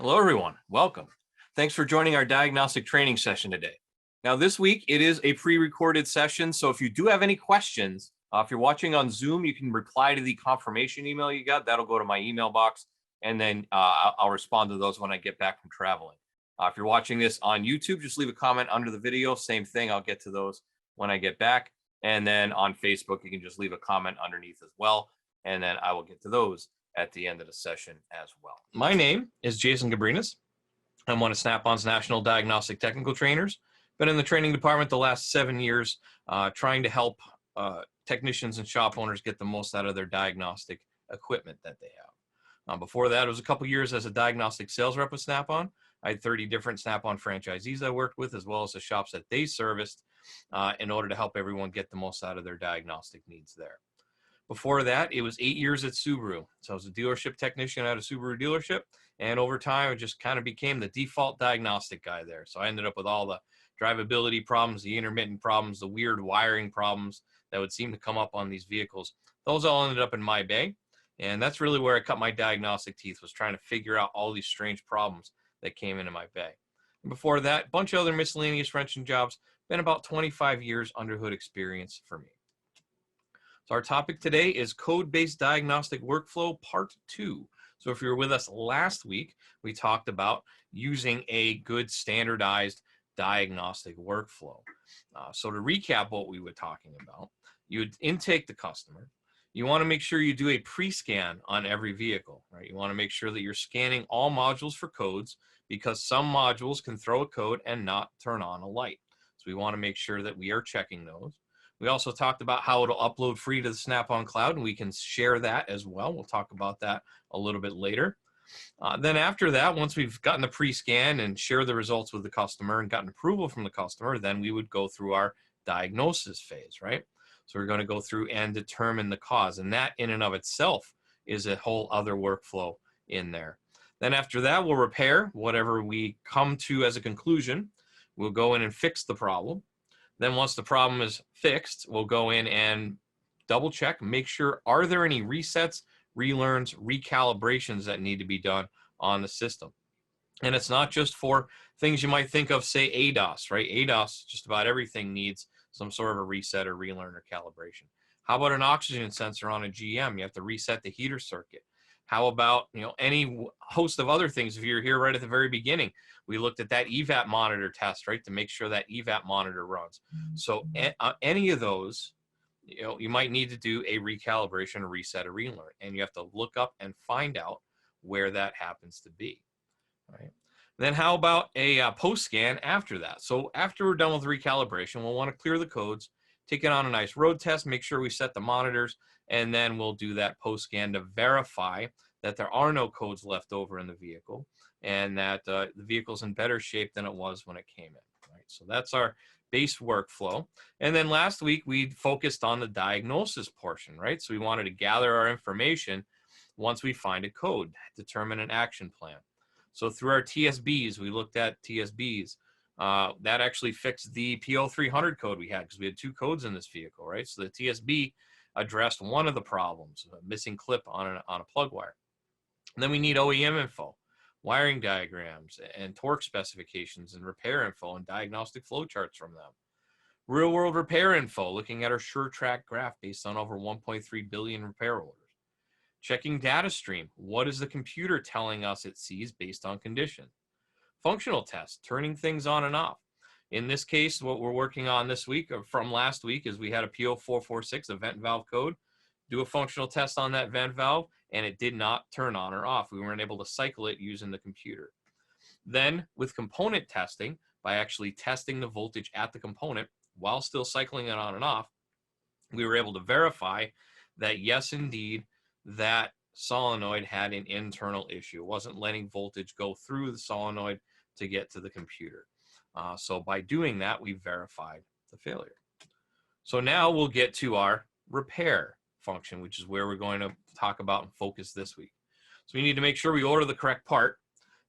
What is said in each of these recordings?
Hello, everyone. Welcome. Thanks for joining our diagnostic training session today. Now, this week, it is a pre-recorded session, so if you do have any questions, if you're watching on Zoom, you can reply to the confirmation email you got. That'll go to my email box, and then I'll respond to those when I get back from traveling. If you're watching this on YouTube, just leave a comment under the video. Same thing. I'll get to those when I get back. And then on Facebook, you can just leave a comment underneath as well, and then I will get to those at the end of the session as well. My name is Jason Gabrinas. I'm one of Snap-on's national diagnostic technical trainers. Been in the training department the last 7 years, trying to help technicians and shop owners get the most out of their diagnostic equipment that they have. Before that, it was a couple years as a diagnostic sales rep with Snap-on. I had 30 different Snap-on franchisees I worked with, as well as the shops that they serviced, in order to help everyone get the most out of their diagnostic needs there. Before that, it was 8 years at Subaru. So I was a dealership technician at a Subaru dealership. And over time, I just kind of became the default diagnostic guy there. So I ended up with all the drivability problems, the intermittent problems, the weird wiring problems that would seem to come up on these vehicles. Those all ended up in my bag. And that's really where I cut my diagnostic teeth, was trying to figure out all these strange problems that came into my bag. And before that, a bunch of other miscellaneous wrenching jobs. Been about 25 years under hood experience for me. So our topic today is code-based diagnostic workflow part 2. So if you were with us last week, we talked about using a good standardized diagnostic workflow. So to recap what we were talking about, you would intake the customer. You want to make sure you do a pre-scan on every vehicle, right? You want to make sure that you're scanning all modules for codes, because some modules can throw a code and not turn on a light. So we want to make sure that we are checking those. We also talked about how it'll upload free to the Snap-on cloud, and we can share that as well. We'll talk about that a little bit later. Then after that, once we've gotten the pre-scan and shared the results with the customer and gotten approval from the customer, then we would go through our diagnosis phase, right? So we're going to go through and determine the cause, and that in and of itself is a whole other workflow in there. Then after that, we'll repair whatever we come to as a conclusion. We'll go in and fix the problem. Then once the problem is fixed, we'll go in and double check, make sure, are there any resets, relearns, recalibrations that need to be done on the system? And it's not just for things you might think of, say, ADAS, right? ADAS, just about everything needs some sort of a reset or relearn or calibration. How about an oxygen sensor on a GM? You have to reset the heater circuit. How about, any host of other things? If you're here right at the very beginning, we looked at that Evap monitor test, right, to make sure that Evap monitor runs. So any of those, you might need to do a recalibration, a reset, a relearn, and you have to look up and find out where that happens to be, right? Then how about a post scan after that? So after we're done with recalibration, we'll want to clear the codes, take it on a nice road test, make sure we set the monitors, and then we'll do that post scan to verify that there are no codes left over in the vehicle and that the vehicle's in better shape than it was when it came in, right? So that's our base workflow. And then last week, we focused on the diagnosis portion, right? So we wanted to gather our information once we find a code, determine an action plan. So through our TSBs, we looked at TSBs. That actually fixed the PO300 code we had, because we had 2 codes in this vehicle, right? So the TSB addressed one of the problems, a missing clip on a plug wire. And then we need OEM info, wiring diagrams, and torque specifications, and repair info, and diagnostic flow charts from them. Real world repair info, looking at our SureTrack graph based on over 1.3 billion repair orders. Checking data stream, what is the computer telling us it sees based on condition? Functional tests, turning things on and off. In this case, what we're working on this week, or from last week, is we had a PO446, a vent valve code, do a functional test on that vent valve, and it did not turn on or off. We weren't able to cycle it using the computer. Then with component testing, by actually testing the voltage at the component while still cycling it on and off, we were able to verify that yes, indeed, that solenoid had an internal issue. It wasn't letting voltage go through the solenoid to get to the computer. So by doing that, we verified the failure. So now we'll get to our repair function, which is where we're going to talk about and focus this week. So we need to make sure we order the correct part.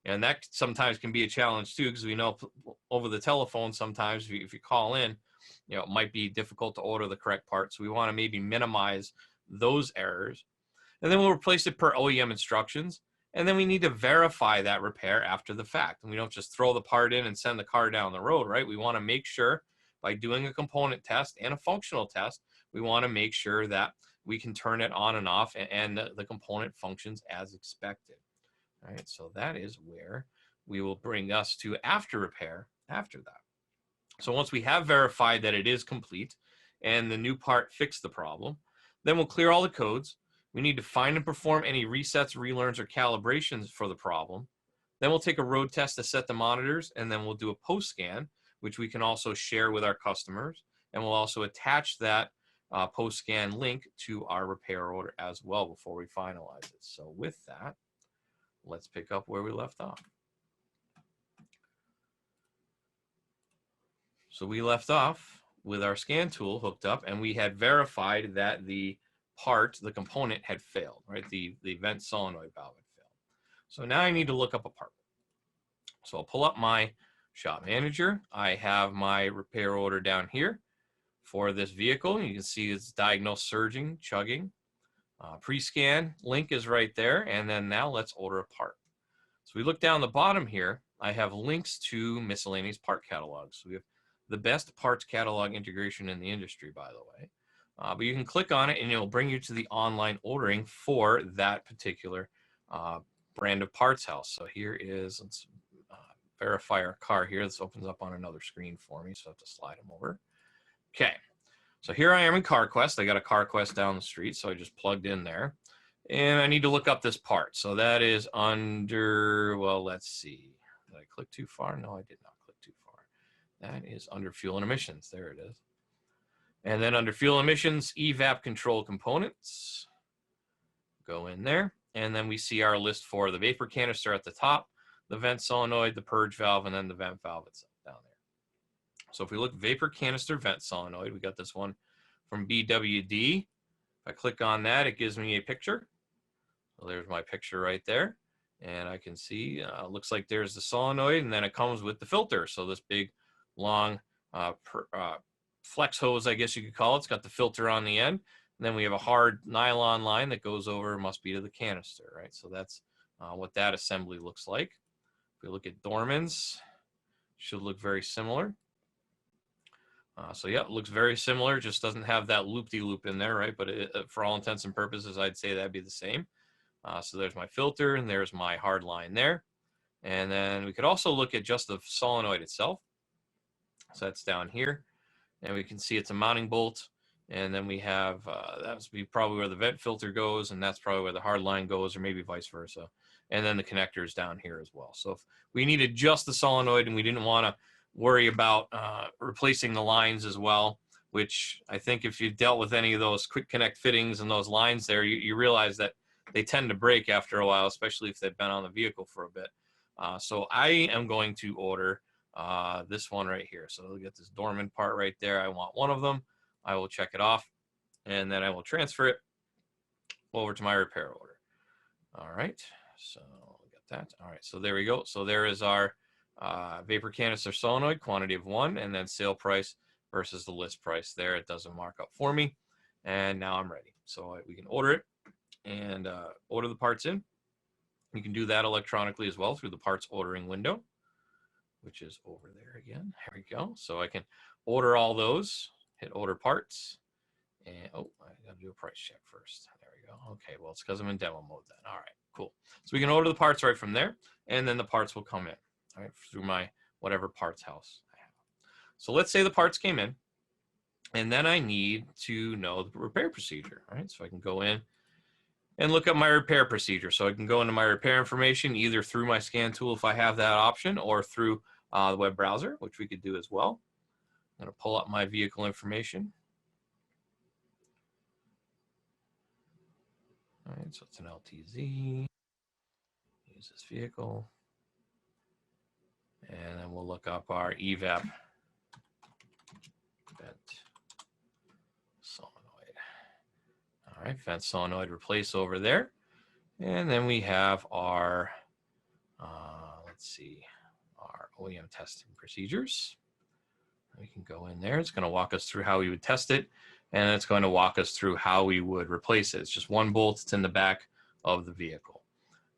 And that sometimes can be a challenge too, because we know over the telephone, sometimes if you call in, it might be difficult to order the correct part. So we want to maybe minimize those errors. And then we'll replace it per OEM instructions. And then we need to verify that repair after the fact. And we don't just throw the part in and send the car down the road, right? We want to make sure by doing a component test and a functional test, we want to make sure that we can turn it on and off and the component functions as expected. All right, so that is where we will bring us to after repair after that. So once we have verified that it is complete and the new part fixed the problem, then we'll clear all the codes. We need to find and perform any resets, relearns, or calibrations for the problem. Then we'll take a road test to set the monitors, and then we'll do a post scan, which we can also share with our customers. And we'll also attach that post scan link to our repair order as well before we finalize it. So with that, let's pick up where we left off. So we left off with our scan tool hooked up, and we had verified that the part, the component, had failed, right? The vent solenoid valve had failed. So now I need to look up a part. So I'll pull up my shop manager. I have my repair order down here for this vehicle. You can see it's diagnosed surging, chugging. Pre-scan link is right there. And then now let's order a part. So we look down the bottom here. I have links to miscellaneous part catalogs. So we have the best parts catalog integration in the industry, by the way. But you can click on it and it'll bring you to the online ordering for that particular brand of parts house. So here is, let's verify our car here. This opens up on another screen for me, so I have to slide them over. Okay, so here I am in CarQuest. I got a CarQuest down the street, so I just plugged in there. And I need to look up this part. So that is under, well, let's see. Did I click too far? No, I did not click too far. That is under fuel and emissions. There it is. And then under fuel emissions, Evap control components. Go in there. And then we see our list for the vapor canister at the top, the vent solenoid, the purge valve, and then the vent valve itself down there. So if we look vapor canister vent solenoid, we got this one from BWD. If I click on that, it gives me a picture. So there's my picture right there. And I can see, looks like there's the solenoid, and then it comes with the filter. So this big, long flex hose, I guess you could call it. It's got the filter on the end. And then we have a hard nylon line that goes over, must be to the canister, right? So that's what that assembly looks like. If we look at Dorman's, should look very similar. So yeah, it looks very similar, just doesn't have that loop-de-loop in there, right? But for all intents and purposes, I'd say that'd be the same. So there's my filter, and there's my hard line there. And then we could also look at just the solenoid itself. So that's down here. And we can see it's a mounting bolt. And then we have, that's probably where the vent filter goes, and that's probably where the hard line goes, or maybe vice versa. And then the connector is down here as well. So if we needed just the solenoid and we didn't want to worry about replacing the lines as well, which I think if you've dealt with any of those quick connect fittings and those lines there, you realize that they tend to break after a while, especially if they've been on the vehicle for a bit. So I am going to order this one right here. So we'll get this Dorman part right there. I want one of them. I will check it off, and then I will transfer it over to my repair order. All right, so we'll get that. All right, so there we go. So there is our vapor canister solenoid, quantity of 1, and then sale price versus the list price there. It does a markup for me, and now I'm ready. So we can order it and order the parts in. You can do that electronically as well through the parts ordering window, which is over there again. There we go. So I can order all those. Hit order parts, and oh, I gotta do a price check first. There we go. Okay, well, it's because I'm in demo mode then. All right, cool. So we can order the parts right from there, and then the parts will come in, all right, through my whatever parts house I have. So let's say the parts came in, and then I need to know the repair procedure, all right? So I can go in and look up my repair procedure. So I can go into my repair information either through my scan tool if I have that option, or through the web browser, which we could do as well. I'm going to pull up my vehicle information. All right, so it's an LTZ. Use this vehicle. And then we'll look up our Evap vent solenoid. All right, vent solenoid replace over there. And then we have our, let's see, our OEM testing procedures. We can go in there. It's going to walk us through how we would test it, and it's going to walk us through how we would replace it. It's just one bolt. It's in the back of the vehicle.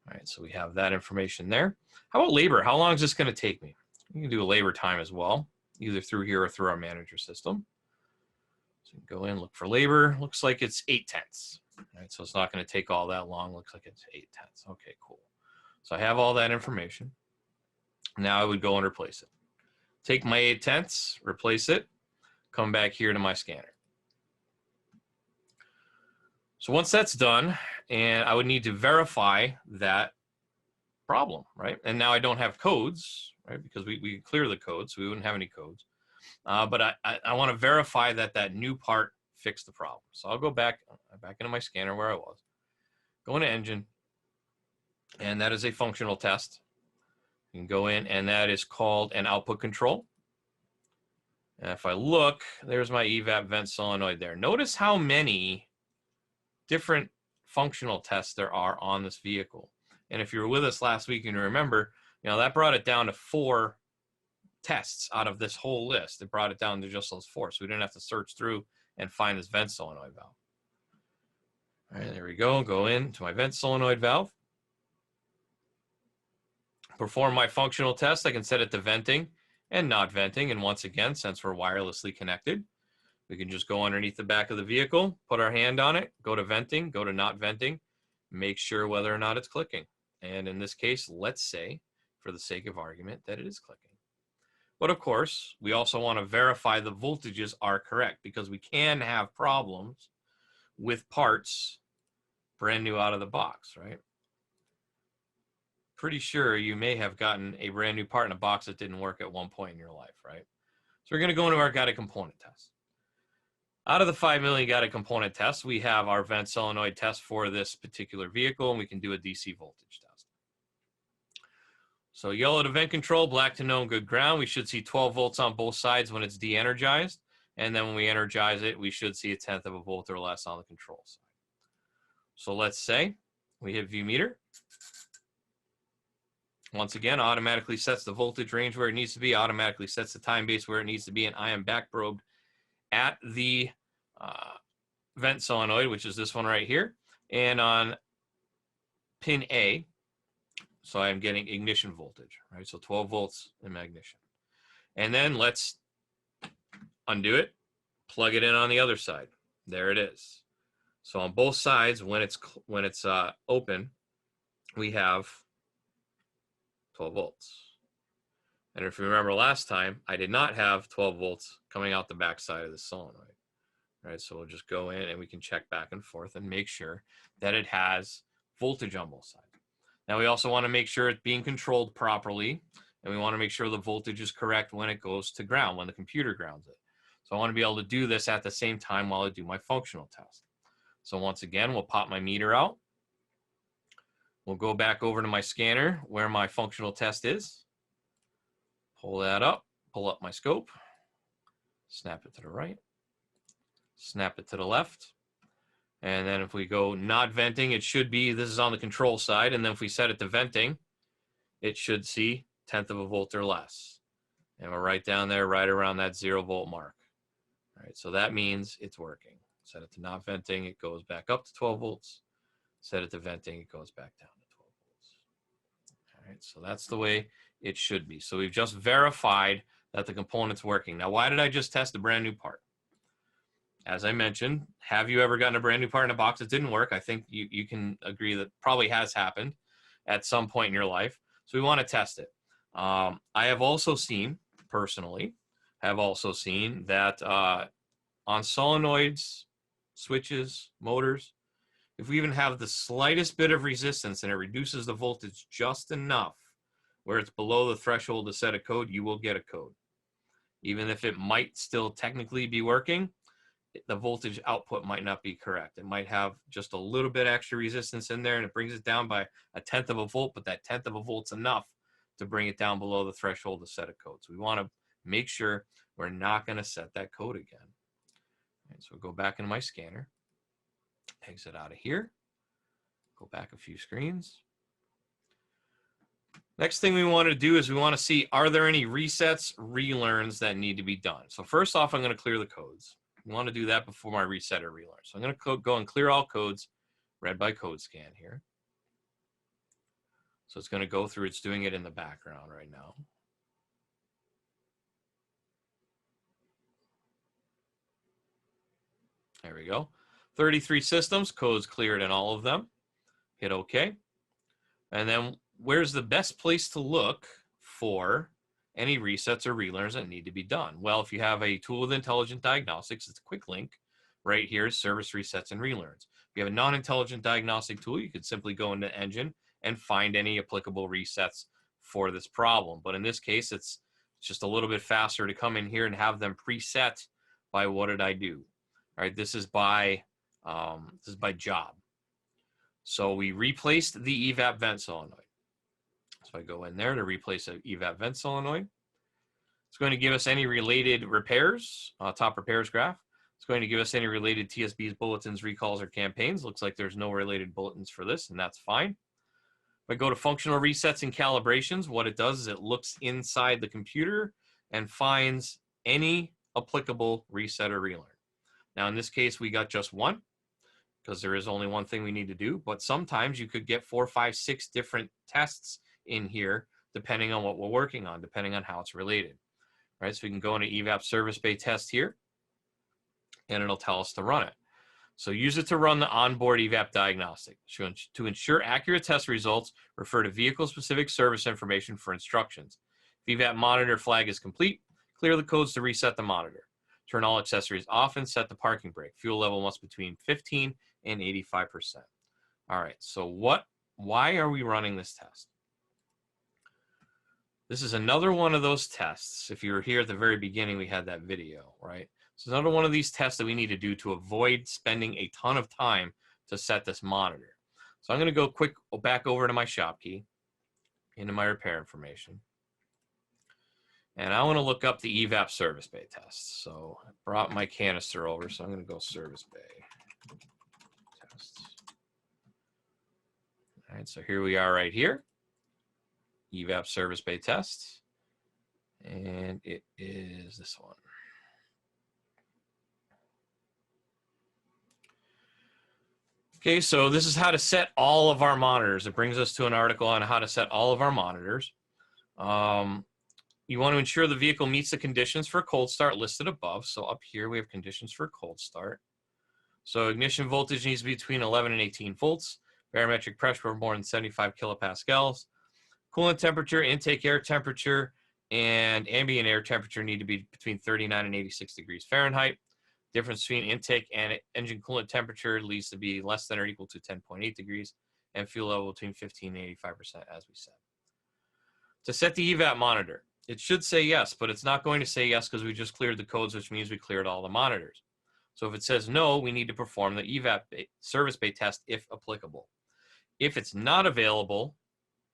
All right, so we have that information there. How about labor? How long is this going to take me? You can do a labor time as well, either through here or through our manager system. So you can go in, look for labor. Looks like it's 8/10. All right, so it's not going to take all that long. Looks like it's 8/10. Okay, cool. So I have all that information. Now I would go and replace it. Take my 8/10, replace it, come back here to my scanner. So once that's done, and I would need to verify that problem, right? And now I don't have codes, right? Because we clear the codes, so we wouldn't have any codes. But I want to verify that that new part fixed the problem. So I'll go back into my scanner where I was, go into engine, and that is a functional test. You can go in, and that is called an output control. And if I look, there's my evap vent solenoid there. Notice how many different functional tests there are on this vehicle. And if you were with us last week and you remember, that brought it down to 4 tests out of this whole list. It brought it down to just those 4. So we didn't have to search through and find this vent solenoid valve. All right, there we go. Go into my vent solenoid valve. Perform my functional test. I can set it to venting and not venting. And once again, since we're wirelessly connected, we can just go underneath the back of the vehicle, put our hand on it, go to venting, go to not venting, make sure whether or not it's clicking. And in this case, let's say, for the sake of argument, that it is clicking. But of course, we also want to verify the voltages are correct, because we can have problems with parts brand new out of the box, right? Pretty sure you may have gotten a brand new part in a box that didn't work at one point in your life, right? So we're going to go into our guided component test. Out of the 5 million guided component tests, we have our vent solenoid test for this particular vehicle, and we can do a DC voltage test. So yellow to vent control, black to known good ground. We should see 12 volts on both sides when it's de-energized. And then when we energize it, we should see 1/10 of a volt or less on the control side. So let's say we hit view meter. Once again, automatically sets the voltage range where it needs to be, automatically sets the time base where it needs to be, and I am back probed at the vent solenoid, which is this one right here, and on pin A, so I'm getting ignition voltage, right? So 12 volts in my ignition. And then let's undo it, plug it in on the other side. There it is. So on both sides, when it's open, we have 12 volts. And if you remember last time, I did not have 12 volts coming out the back side of the solenoid, right? So we'll just go in and we can check back and forth and make sure that it has voltage on both sides. Now we also want to make sure it's being controlled properly, and we want to make sure the voltage is correct when it goes to ground, when the computer grounds it. So I want to be able to do this at the same time while I do my functional test. So once again, we'll pop my meter out. We'll go back over to my scanner where my functional test is. Pull that up, pull up my scope, snap it to the right, snap it to the left. And then if we go not venting, it should be, this is on the control side. And then if we set it to venting, it should see 1/10 of a volt or less. And we're right down there, right around that 0 volt mark. All right, so that means it's working. Set it to not venting, it goes back up to 12 volts. Set it to venting, it goes back down to 12 volts. All right, so that's the way it should be. So we've just verified that the component's working. Now, why did I just test a brand new part? As I mentioned, have you ever gotten a brand new part in a box that didn't work? I think you can agree that probably has happened at some point in your life. So we want to test it. I have also seen, personally, that on solenoids, switches, motors, if we even have the slightest bit of resistance and it reduces the voltage just enough where it's below the threshold to set a code, you will get a code. Even if it might still technically be working, the voltage output might not be correct. It might have just a little bit extra resistance in there, and it brings it down by 1/10 of a volt, but that 1/10 of a volt's enough to bring it down below the threshold to set a code. So we want to make sure we're not going to set that code again. And so we'll go back into my scanner, exit out of here, go back a few screens. Next thing we want to do is we want to see, are there any resets, relearns that need to be done? So first off, I'm going to clear the codes. We want to do that before my reset or relearn. So I'm going to go and clear all codes, read by code scan here. So it's going to go through, it's doing it in the background right now. There we go. 33 systems, code's cleared in all of them. Hit OK. And then where's the best place to look for any resets or relearns that need to be done? Well, if you have a tool with Intelligent Diagnostics, it's a quick link. Right here is service resets and relearns. If you have a non-intelligent diagnostic tool, you could simply go into Engine and find any applicable resets for this problem. But in this case, it's just a little bit faster to come in here and have them preset by what did I do. All right, this is by job. So we replaced the Evap vent solenoid. So I go in there to replace an Evap vent solenoid. It's going to give us any related repairs, top repairs graph. It's going to give us any related TSBs, bulletins, recalls, or campaigns. Looks like there's no related bulletins for this, and that's fine. If I go to functional resets and calibrations, what it does is it looks inside the computer and finds any applicable reset or relearn. Now, in this case, we got just one because there is only one thing we need to do. But sometimes you could get 4, 5, 6 different tests in here, depending on what we're working on, depending on how it's related. All right, so we can go into Evap service bay test here, and it'll tell us to run it. So use it to run the onboard Evap diagnostic. To ensure accurate test results, refer to vehicle-specific service information for instructions. If Evap monitor flag is complete, clear the codes to reset the monitor. Turn all accessories off and set the parking brake. Fuel level must be between 15 and 85%. All right, so why are we running this test? This is another one of those tests. If you were here at the very beginning, we had that video, right? So another one of these tests that we need to do to avoid spending a ton of time to set this monitor. So I'm going to go back over to my shop key, into my repair information. And I want to look up the Evap service bay test. So I brought my canister over, so I'm going to go service bay tests. All right, so here we are right here. Evap service bay test. And it is this one. Okay, so this is how to set all of our monitors. It brings us to an article on how to set all of our monitors. You want to ensure the vehicle meets the conditions for cold start listed above. So up here we have conditions for cold start. So ignition voltage needs to be between 11 and 18 volts. Barometric pressure of more than 75 kilopascals. Coolant temperature, intake air temperature, and ambient air temperature need to be between 39 and 86 degrees Fahrenheit. Difference between intake and engine coolant temperature needs to be less than or equal to 10.8 degrees, and fuel level between 15 and 85%, as we said. To set the Evap monitor, it should say yes, but it's not going to say yes because we just cleared the codes, which means we cleared all the monitors. So if it says no, we need to perform the Evap service bay test if applicable. If it's not available,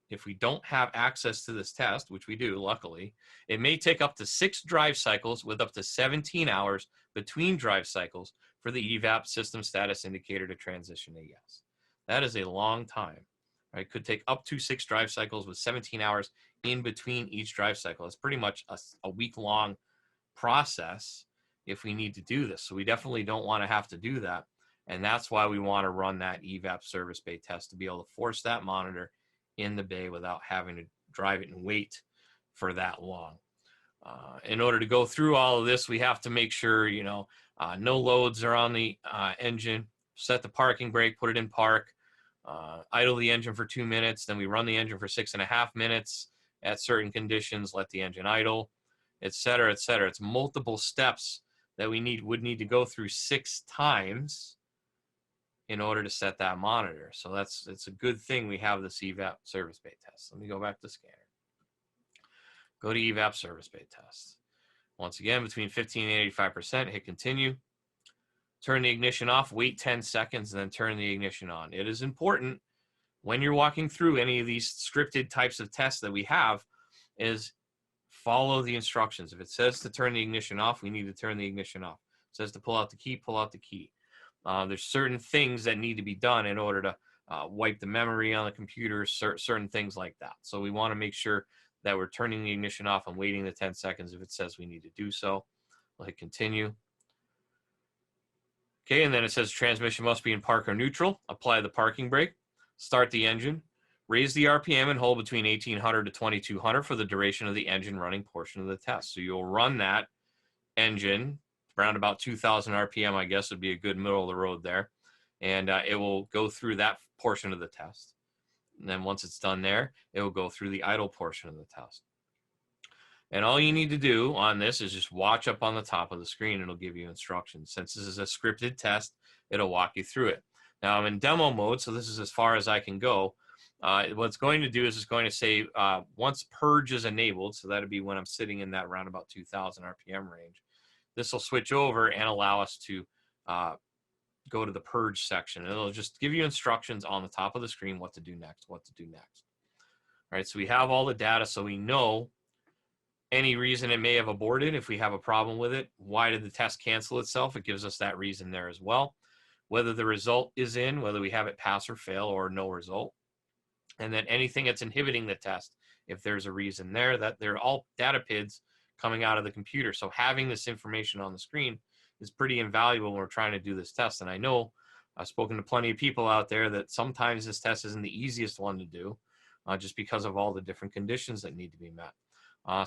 if we don't have access to this test, which we do, luckily, it may take up to 6 drive cycles with up to 17 hours between drive cycles for the Evap system status indicator to transition to yes. That is a long time. Right? It could take up to 6 drive cycles with 17 hours in between each drive cycle. It's pretty much a week-long process if we need to do this. So we definitely don't want to have to do that. And that's why we want to run that Evap service bay test, to be able to force that monitor in the bay without having to drive it and wait for that long. In order to go through all of this, we have to make sure, no loads are on the engine, set the parking brake, put it in park, idle the engine for 2 minutes, then we run the engine for 6.5 minutes at certain conditions, let the engine idle, et cetera, et cetera. It's multiple steps that we would need to go through 6 times in order to set that monitor. So it's a good thing we have this Evap service bay test. Let me go back to scanner. Go to Evap service bay test. Once again, between 15 and 85%, hit continue. Turn the ignition off, wait 10 seconds, and then turn the ignition on. It is important when you're walking through any of these scripted types of tests that we have is follow the instructions. If it says to turn the ignition off, we need to turn the ignition off. It says to pull out the key, pull out the key. There's certain things that need to be done in order to wipe the memory on the computer, certain things like that. So we want to make sure that we're turning the ignition off and waiting the 10 seconds if it says we need to do so. We'll hit continue. Okay, and then it says transmission must be in park or neutral. Apply the parking brake. Start the engine. Raise the RPM and hold between 1800 to 2200 for the duration of the engine running portion of the test. So you'll run that engine around about 2000 RPM, I guess would be a good middle of the road there. And it will go through that portion of the test. And then once it's done there, it will go through the idle portion of the test. And all you need to do on this is just watch up on the top of the screen. It'll give you instructions. Since this is a scripted test, it'll walk you through it. Now I'm in demo mode, so this is as far as I can go. What it's going to do is it's going to say once purge is enabled, so that'll be when I'm sitting in that around about 2000 RPM range. This will switch over and allow us to go to the purge section. It'll just give you instructions on the top of the screen what to do next, what to do next. All right, so we have all the data, so we know any reason it may have aborted. If we have a problem with it, why did the test cancel itself? It gives us that reason there as well. Whether the result is in, whether we have it pass or fail or no result. And then anything that's inhibiting the test, if there's a reason there, that they're all data PIDs coming out of the computer. So having this information on the screen is pretty invaluable when we're trying to do this test. And I know I've spoken to plenty of people out there that sometimes this test isn't the easiest one to do just because of all the different conditions that need to be met.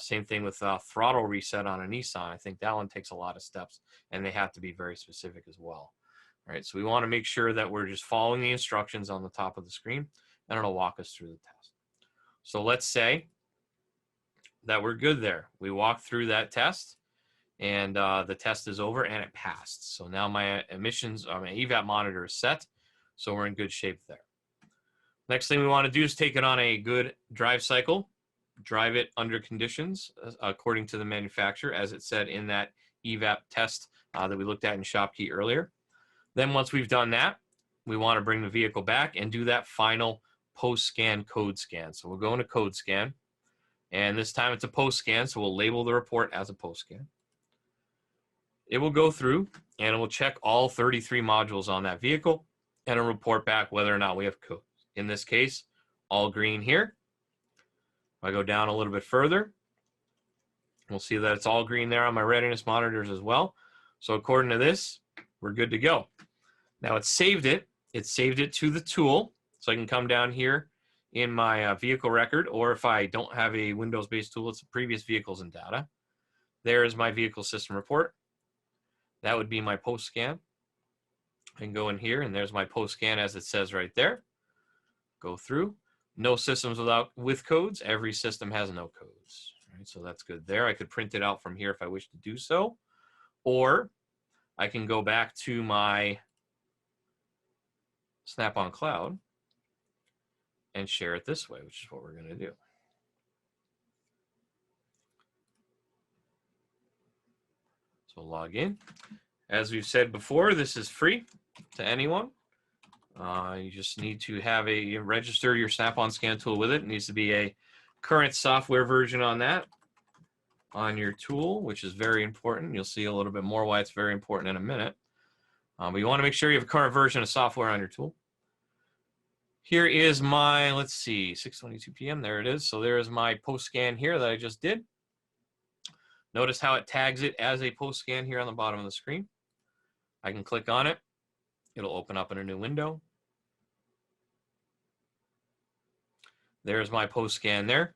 Same thing with throttle reset on a Nissan. I think that one takes a lot of steps and they have to be very specific as well. All right, so we want to make sure that we're just following the instructions on the top of the screen and it'll walk us through the test. So let's say that we're good there. We walked through that test and the test is over and it passed. So now my emissions, my Evap monitor is set. So we're in good shape there. Next thing we want to do is take it on a good drive cycle, drive it under conditions according to the manufacturer, as it said in that Evap test that we looked at in ShopKey earlier. Then once we've done that, we want to bring the vehicle back and do that final post-scan code scan. So we'll go into code scan, and this time it's a post scan, so we'll label the report as a post scan. It will go through and it will check all 33 modules on that vehicle and it'll report back whether or not we have codes. In this case, all green here. If I go down a little bit further, we'll see that it's all green there on my readiness monitors as well. So according to this, we're good to go. Now it saved it to the tool. So I can come down here in my vehicle record, or if I don't have a Windows-based tool, it's the previous vehicles and data. There is my vehicle system report. That would be my post scan. I can go in here and there's my post scan as it says right there. Go through. No systems with codes. Every system has no codes. Right, so that's good there. I could print it out from here if I wish to do so. Or I can go back to my Snap-on Cloud and share it this way, which is what we're going to do. So log in. As we've said before, this is free to anyone. You just need to have register your Snap-on Scan tool with it. It needs to be a current software version on that, on your tool, which is very important. You'll see a little bit more why it's very important in a minute. But you want to make sure you have a current version of software on your tool. Here is my, let's see, 6:22 p.m. There it is. So there is my post scan here that I just did. Notice how it tags it as a post scan here on the bottom of the screen. I can click on it. It'll open up in a new window. There's my post scan there.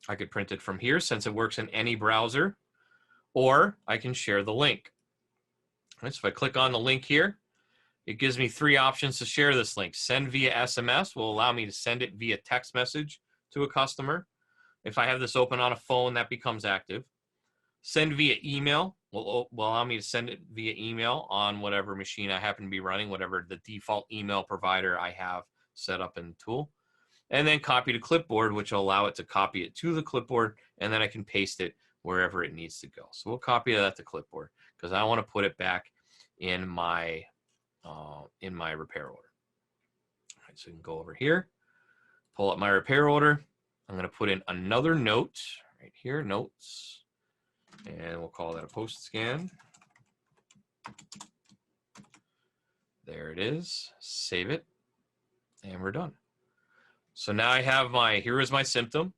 I could print it from here since it works in any browser, or I can share the link. All right, so if I click on the link here, it gives me three options to share this link. Send via SMS will allow me to send it via text message to a customer. If I have this open on a phone, that becomes active. Send via email will allow me to send it via email on whatever machine I happen to be running, whatever the default email provider I have set up in the tool. And then copy to Clipboard, which will allow it to copy it to the Clipboard, and then I can paste it wherever it needs to go. So we'll copy that to Clipboard because I want to put it back in my repair order. All right, so we can go over here, pull up my repair order. I'm going to put in another note right here, notes, and we'll call that a post scan. There it is. Save it, and we're done. So now I have here is my symptom.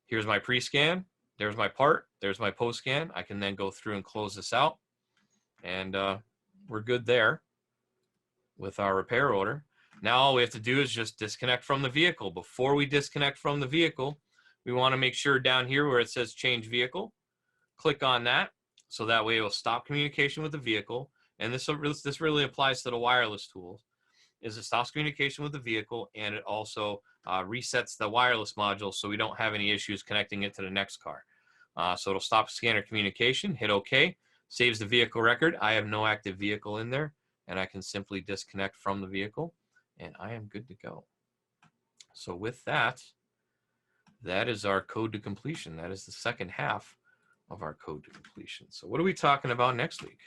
Here's my pre-scan. There's my part. There's my post-scan. I can then go through and close this out. And we're good there with our repair order. Now all we have to do is just disconnect from the vehicle. Before we disconnect from the vehicle, we want to make sure down here where it says change vehicle, click on that. So that way it will stop communication with the vehicle. And this really applies to the wireless tools, is it stops communication with the vehicle, and it also resets the wireless module so we don't have any issues connecting it to the next car. So it'll stop scanner communication, hit OK, saves the vehicle record. I have no active vehicle in there, and I can simply disconnect from the vehicle, and I am good to go. So with that, that is our code to completion. That is the second half of our code to completion. So what are we talking about next week?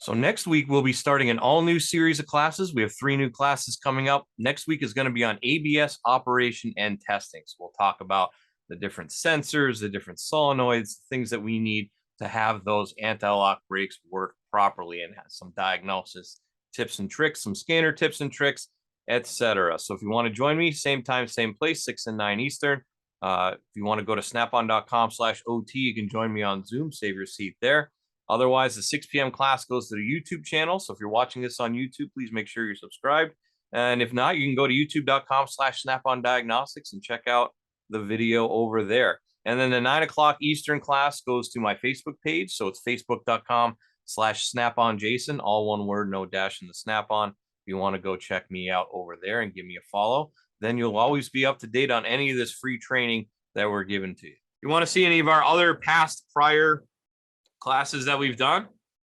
So next week, we'll be starting an all new series of classes. We have 3 new classes coming up. Next week is going to be on ABS operation and testing. So we'll talk about the different sensors, the different solenoids, things that we need to have those anti-lock brakes work properly, and have some diagnosis tips and tricks, some scanner tips and tricks, etc. So if you want to join me, same time, same place, 6 and 9 Eastern. If you want to go to snapon.com/OT, you can join me on Zoom, save your seat there. Otherwise, the 6 p.m. class goes to the YouTube channel. So if you're watching this on YouTube, please make sure you're subscribed. And if not, you can go to youtube.com/Snap-on Diagnostics and check out the video over there. And then the 9 o'clock Eastern class goes to my Facebook page. So it's facebook.com/SnapOnJason, all one word, no dash in the Snap-on. If you want to go check me out over there and give me a follow, then you'll always be up to date on any of this free training that we're giving to you. If you want to see any of our other prior classes that we've done,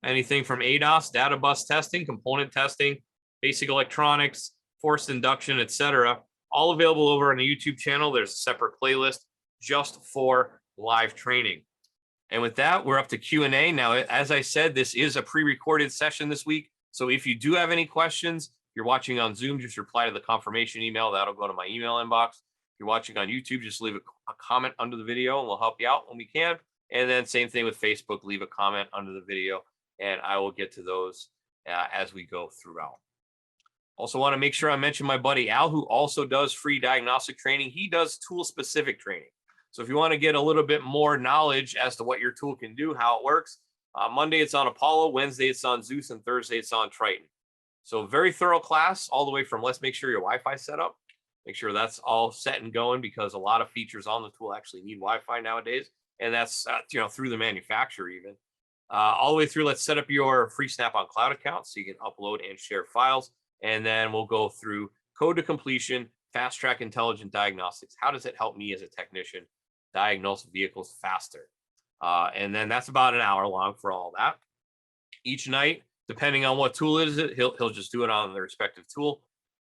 anything from ADOS, data bus testing, component testing, basic electronics, forced induction, etc., all available over on the YouTube channel. There's a separate playlist just for live training. And with that, we're up to Q&A. Now, as I said, this is a pre-recorded session this week. So if you do have any questions, if you're watching on Zoom, just reply to the confirmation email. That'll go to my email inbox. If you're watching on YouTube, just leave a comment under the video and we'll help you out when we can. And then same thing with Facebook, leave a comment under the video and I will get to those as we go throughout. Also want to make sure I mention my buddy Al, who also does free diagnostic training. He does tool specific training. So if you want to get a little bit more knowledge as to what your tool can do, how it works, Monday it's on Apollo, Wednesday it's on Zeus, and Thursday it's on Triton. So very thorough class all the way from let's make sure your Wi-Fi set up, make sure that's all set and going, because a lot of features on the tool actually need Wi-Fi nowadays. And that's through the manufacturer even. All the way through, let's set up your free Snap-on Cloud account so you can upload and share files. And then we'll go through code to completion, fast track intelligent diagnostics. How does it help me as a technician diagnose vehicles faster? And then that's about an hour long for all that. Each night, depending on what tool it is, he'll just do it on the respective tool.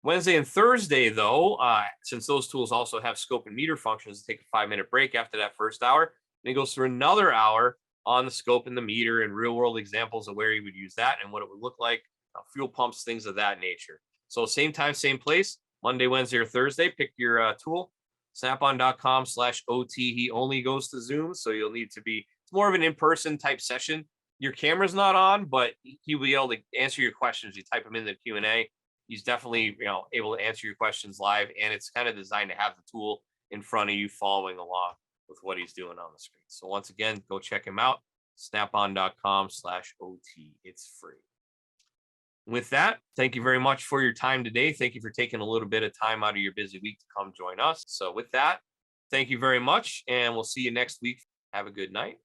Wednesday and Thursday, though, since those tools also have scope and meter functions, take a 5-minute break after that first hour. And he goes through another hour on the scope and the meter and real world examples of where he would use that and what it would look like, fuel pumps, things of that nature. So same time, same place, Monday, Wednesday, or Thursday, pick your tool, snapon.com/OT. He only goes to Zoom, so you'll need to be, it's more of an in-person type session. Your camera's not on, but he'll be able to answer your questions. You type them in the Q&A. He's definitely able to answer your questions live, and it's kind of designed to have the tool in front of you following along with what he's doing on the screen. So once again, go check him out, snapon.com/OT. It's free. With that, thank you very much for your time today. Thank you for taking a little bit of time out of your busy week to come join us. So with that, thank you very much, and we'll see you next week. Have a good night.